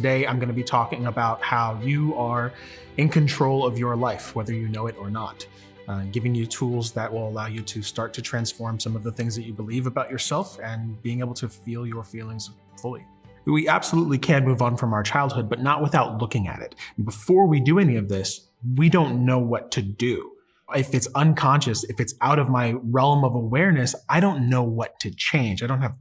today I'm going to be talking about how you are in control of your life, whether you know it or not. Giving you tools that will allow you to start to transform some of the things that you believe about yourself and being able to feel your feelings fully. We absolutely can move on from our childhood, but not without looking at it. Before we do any of this, we don't know what to do. If it's unconscious, if it's out of my realm of awareness, I don't know what to change. I don't have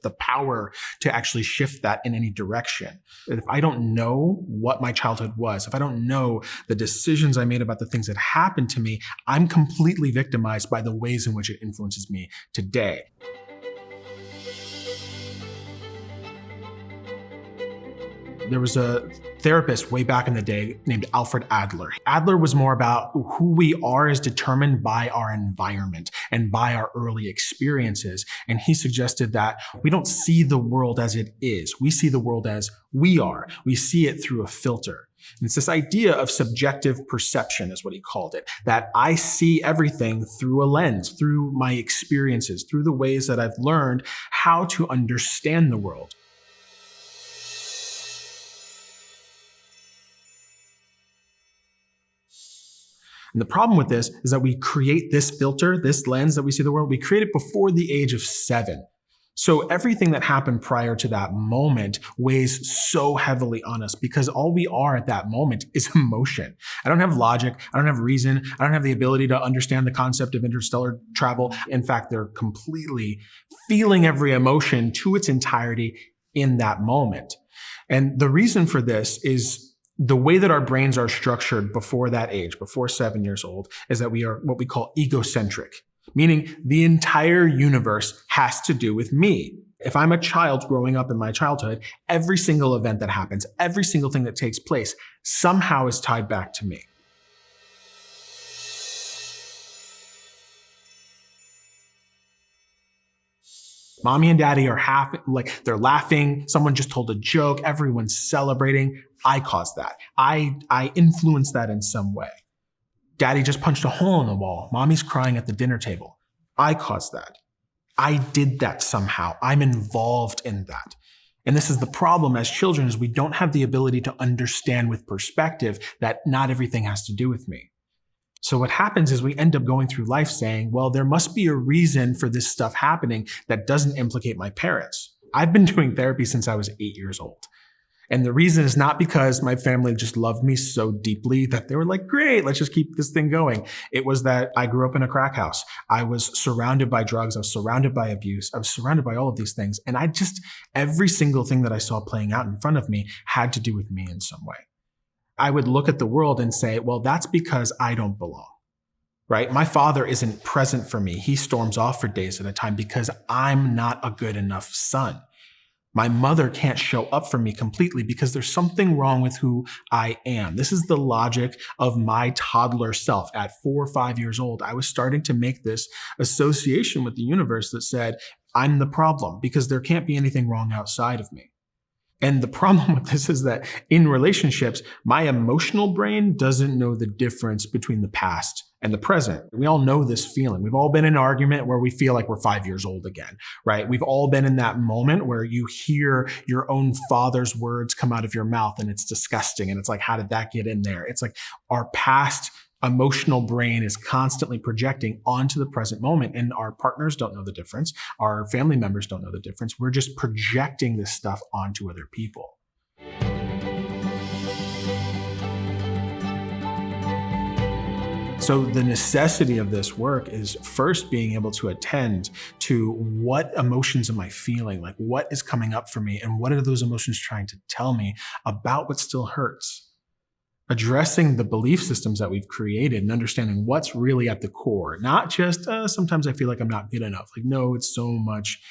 the power to actually shift that in any direction. If I don't know what my childhood was, if I don't know the decisions I made about the things that happened to me, I'm completely victimized by the ways in which it influences me today. There was a therapist way back in the day named Alfred Adler. Adler was more about who we are is determined by our environment and by our early experiences. And he suggested that we don't see the world as it is. We see the world as we are. We see it through a filter. And it's this idea of subjective perception is what he called it, that I see everything through a lens, through my experiences, through the ways that I've learned how to understand the world. And the problem with this is that we create this filter, this lens that we see the world, we create it before the age of 7. So everything that happened prior to that moment weighs so heavily on us because all we are at that moment is emotion. I don't have logic. I don't have reason. I don't have the ability to understand the concept of interstellar travel. In fact, they're completely feeling every emotion to its entirety in that moment. And the reason for this is the way that our brains are structured before that age, before 7 years old, is that we are what we call egocentric, meaning the entire universe has to do with me. If I'm a child growing up in my childhood, every single event that happens, every single thing that takes place somehow is tied back to me. Mommy and daddy are they're laughing. Someone just told a joke. Everyone's celebrating. I caused that. I influenced that in some way. Daddy just punched a hole in the wall. Mommy's crying at the dinner table. I caused that. I did that somehow. I'm involved in that. And this is the problem as children is we don't have the ability to understand with perspective that not everything has to do with me. So what happens is we end up going through life saying, well, there must be a reason for this stuff happening that doesn't implicate my parents. I've been doing therapy since I was 8 years old. And the reason is not because my family just loved me so deeply that they were like, great, let's just keep this thing going. It was that I grew up in a crack house. I was surrounded by drugs. I was surrounded by abuse. I was surrounded by all of these things. And every single thing that I saw playing out in front of me had to do with me in some way. I would look at the world and say, well, that's because I don't belong, right? My father isn't present for me. He storms off for days at a time because I'm not a good enough son. My mother can't show up for me completely because there's something wrong with who I am. This is the logic of my toddler self. At 4 or 5 years old, I was starting to make this association with the universe that said, I'm the problem because there can't be anything wrong outside of me. And the problem with this is that in relationships, my emotional brain doesn't know the difference between the past and the present. We all know this feeling. We've all been in an argument where we feel like we're 5 years old again, right? We've all been in that moment where you hear your own father's words come out of your mouth and it's disgusting. And it's like, how did that get in there? It's like our past emotional brain is constantly projecting onto the present moment, and our partners don't know the difference. Our family members don't know the difference. We're just projecting this stuff onto other people. So the necessity of this work is first being able to attend to what emotions am I feeling? Like what is coming up for me? And what are those emotions trying to tell me about what still hurts? Addressing the belief systems that we've created and understanding what's really at the core, not just sometimes I feel like I'm not good enough. Like, no, it's so much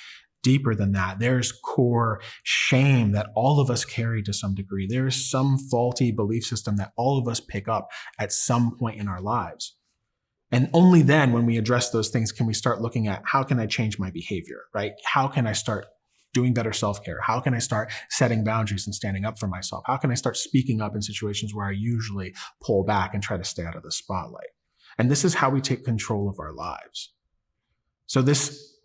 deeper than that. There's core shame that all of us carry to some degree. There is some faulty belief system that all of us pick up at some point in our lives. And only then when we address those things can we start looking at how can I change my behavior, right? How can I start doing better self-care? How can I start setting boundaries and standing up for myself? How can I start speaking up in situations where I usually pull back and try to stay out of the spotlight? And this is how we take control of our lives. So this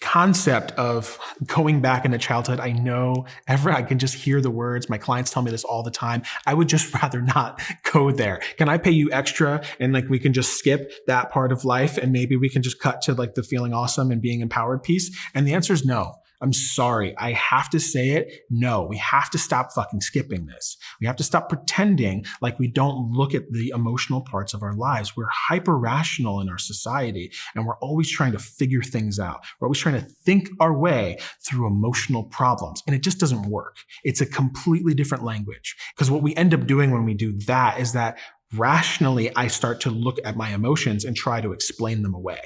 concept of going back into childhood, I know I can just hear the words. My clients tell me this all the time. I would just rather not go there. Can I pay you extra and like we can just skip that part of life and maybe we can just cut to like the feeling awesome and being empowered piece? And the answer is no. I'm sorry. I have to say it. No, we have to stop fucking skipping this. We have to stop pretending like we don't look at the emotional parts of our lives. We're hyper rational in our society and we're always trying to figure things out. We're always trying to think our way through emotional problems and it just doesn't work. It's a completely different language because what we end up doing when we do that is that rationally I start to look at my emotions and try to explain them away.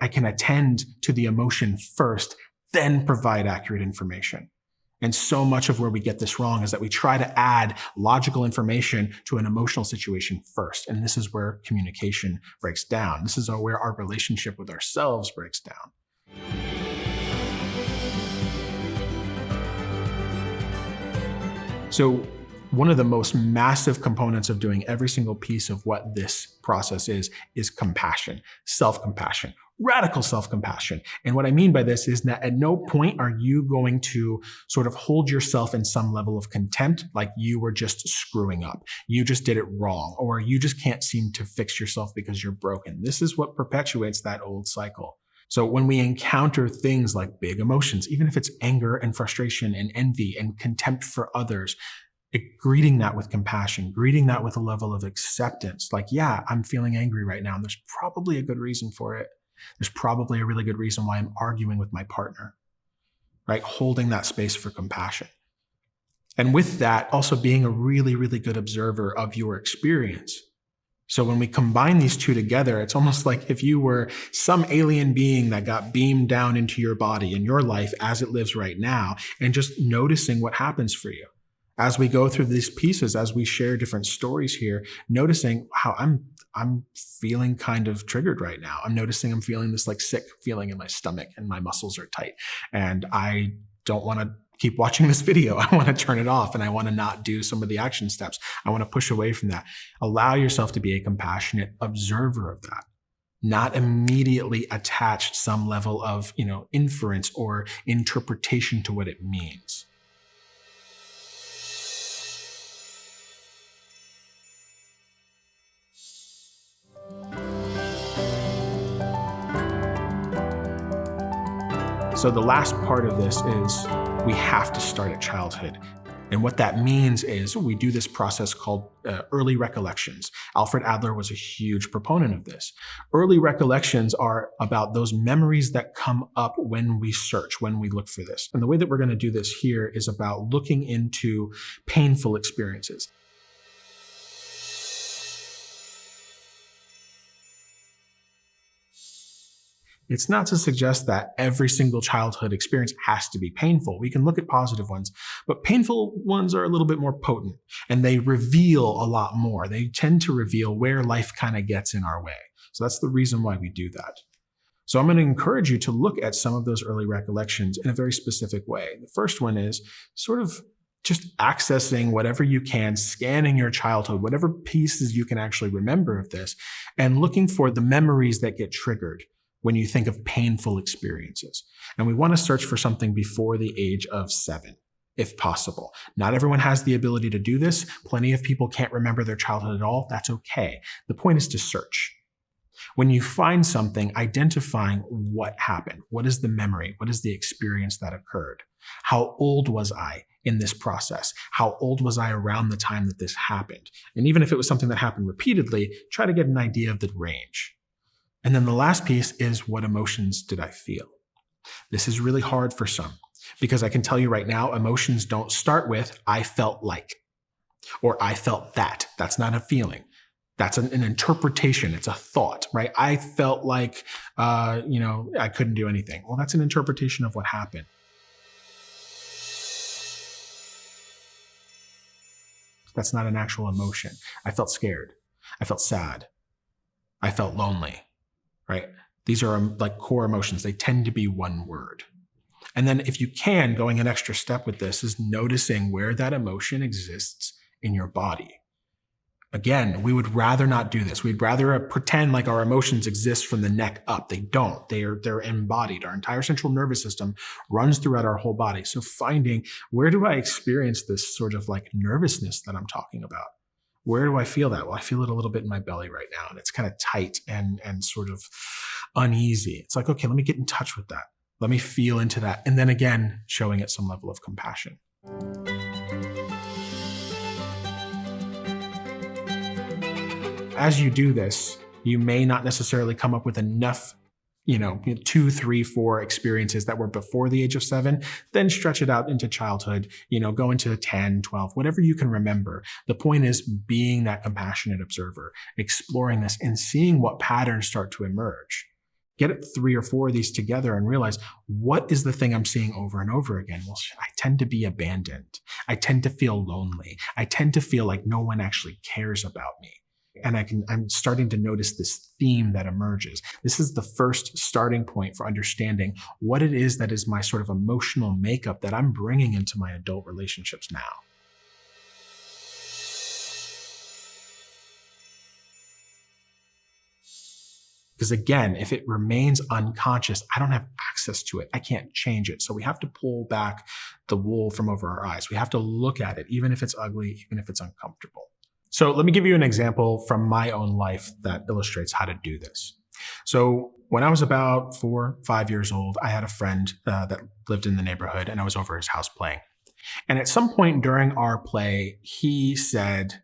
I can attend to the emotion first, then provide accurate information. And so much of where we get this wrong is that we try to add logical information to an emotional situation first. And this is where communication breaks down. This is where our relationship with ourselves breaks down. So one of the most massive components of doing every single piece of what this process is compassion, self-compassion. Radical self-compassion. And what I mean by this is that at no point are you going to sort of hold yourself in some level of contempt, like you were just screwing up. You just did it wrong, or you just can't seem to fix yourself because you're broken. This is what perpetuates that old cycle. So when we encounter things like big emotions, even if it's anger and frustration and envy and contempt for others, greeting that with compassion, greeting that with a level of acceptance, like, yeah, I'm feeling angry right now, and there's probably a good reason for it. There's probably a really good reason why I'm arguing with my partner, right? Holding that space for compassion. And with that, also being a really, really good observer of your experience. So when we combine these two together, it's almost like if you were some alien being that got beamed down into your body in your life as it lives right now, and just noticing what happens for you. As we go through these pieces, as we share different stories here, noticing how I'm feeling kind of triggered right now. I'm noticing I'm feeling this like sick feeling in my stomach and my muscles are tight. And I don't want to keep watching this video. I want to turn it off and I want to not do some of the action steps. I want to push away from that. Allow yourself to be a compassionate observer of that. Not immediately attach some level of, inference or interpretation to what it means. So the last part of this is we have to start at childhood. And what that means is we do this process called early recollections. Alfred Adler was a huge proponent of this. Early recollections are about those memories that come up when we search, when we look for this. And the way that we're going to do this here is about looking into painful experiences. It's not to suggest that every single childhood experience has to be painful. We can look at positive ones, but painful ones are a little bit more potent and they reveal a lot more. They tend to reveal where life kind of gets in our way. So that's the reason why we do that. So I'm going to encourage you to look at some of those early recollections in a very specific way. The first one is sort of just accessing whatever you can, scanning your childhood, whatever pieces you can actually remember of this, and looking for the memories that get triggered when you think of painful experiences. And we want to search for something before the age of 7, if possible. Not everyone has the ability to do this. Plenty of people can't remember their childhood at all. That's okay. The point is to search. When you find something, identifying what happened. What is the memory? What is the experience that occurred? How old was I in this process? How old was I around the time that this happened? And even if it was something that happened repeatedly, try to get an idea of the range. And then the last piece is, what emotions did I feel? This is really hard for some because I can tell you right now, emotions don't start with, I felt like, or I felt that. That's not a feeling. That's an interpretation. It's a thought, right? I felt like, I couldn't do anything. Well, that's an interpretation of what happened. That's not an actual emotion. I felt scared. I felt sad. I felt lonely. Right? These are like core emotions. They tend to be one word. And then if you can, going an extra step with this is noticing where that emotion exists in your body. Again, we would rather not do this. We'd rather pretend like our emotions exist from the neck up. They don't. They're embodied. Our entire central nervous system runs throughout our whole body. So finding, where do I experience this sort of like nervousness that I'm talking about? Where do I feel that? Well, I feel it a little bit in my belly right now, and it's kind of tight and sort of uneasy. It's like, okay, let me get in touch with that. Let me feel into that. And then again, showing it some level of compassion. As you do this, you may not necessarily come up with enough, 2, 3, 4 experiences that were before the age of 7, then stretch it out into childhood, go into 10, 12, whatever you can remember. The point is being that compassionate observer, exploring this and seeing what patterns start to emerge. Get it 3 or 4 of these together and realize, what is the thing I'm seeing over and over again? Well, I tend to be abandoned. I tend to feel lonely. I tend to feel like no one actually cares about me. And I'm starting to notice this theme that emerges. This is the first starting point for understanding what it is that is my sort of emotional makeup that I'm bringing into my adult relationships now. Because again, if it remains unconscious, I don't have access to it. I can't change it. So we have to pull back the wool from over our eyes. We have to look at it, even if it's ugly, even if it's uncomfortable. So let me give you an example from my own life that illustrates how to do this. So when I was about 4, 5 years old, I had a friend that lived in the neighborhood, and I was over his house playing. And at some point during our play, he said,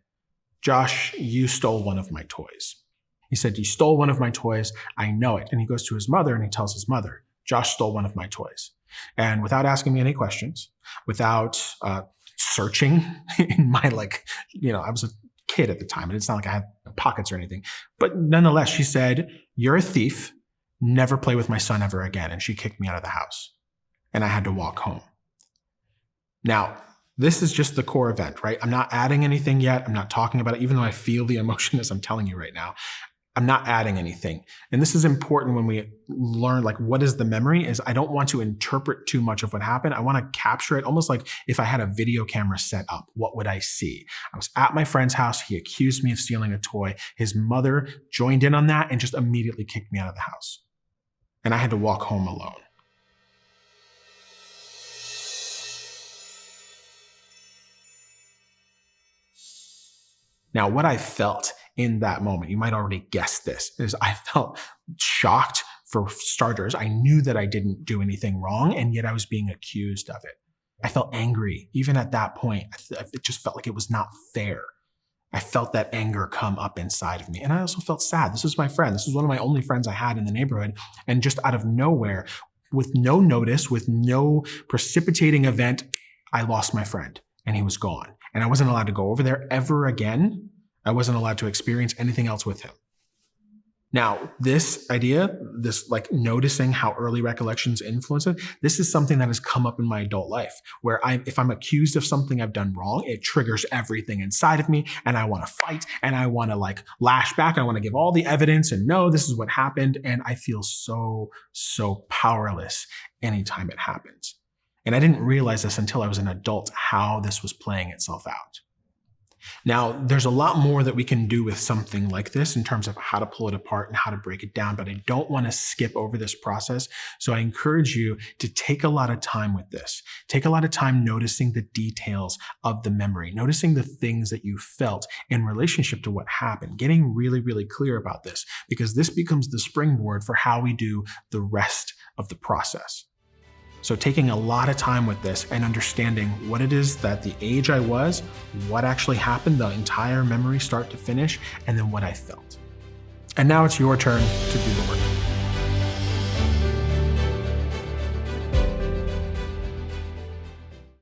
"Josh, you stole one of my toys." He said, "You stole one of my toys. I know it." And he goes to his mother and he tells his mother, "Josh stole one of my toys." And without asking me any questions, without searching in my I was a kid at the time, and it's not like I had pockets or anything. But nonetheless, she said, "You're a thief. Never play with my son ever again." And she kicked me out of the house. And I had to walk home. Now, this is just the core event, right? I'm not adding anything yet. I'm not talking about it, even though I feel the emotion as I'm telling you right now. I'm not adding anything. And this is important when we learn, what is the memory, is I don't want to interpret too much of what happened. I want to capture it almost like if I had a video camera set up, what would I see? I was at my friend's house. He accused me of stealing a toy. His mother joined in on that and just immediately kicked me out of the house. And I had to walk home alone. Now, what I felt in that moment, you might already guess this, is I felt shocked for starters. I knew that I didn't do anything wrong, and yet I was being accused of it. I felt angry. Even at that point, it just felt like it was not fair. I felt that anger come up inside of me. And I also felt sad. This was my friend. This was one of my only friends I had in the neighborhood. And just out of nowhere, with no notice, with no precipitating event, I lost my friend and he was gone. And I wasn't allowed to go over there ever again. I wasn't allowed to experience anything else with him. Now, this idea, this noticing how early recollections influence it, this is something that has come up in my adult life, where if I'm accused of something I've done wrong, it triggers everything inside of me, and I want to fight, and I want to lash back. I want to give all the evidence and no, this is what happened. And I feel so powerless anytime it happens. And I didn't realize this until I was an adult, how this was playing itself out. Now, there's a lot more that we can do with something like this in terms of how to pull it apart and how to break it down, but I don't want to skip over this process. So I encourage you to take a lot of time with this. Take a lot of time noticing the details of the memory, noticing the things that you felt in relationship to what happened, getting really clear about this, because this becomes the springboard for how we do the rest of the process. So taking a lot of time with this and understanding what it is that the age I was, what actually happened, the entire memory start to finish, and then what I felt. And now it's your turn to do the work.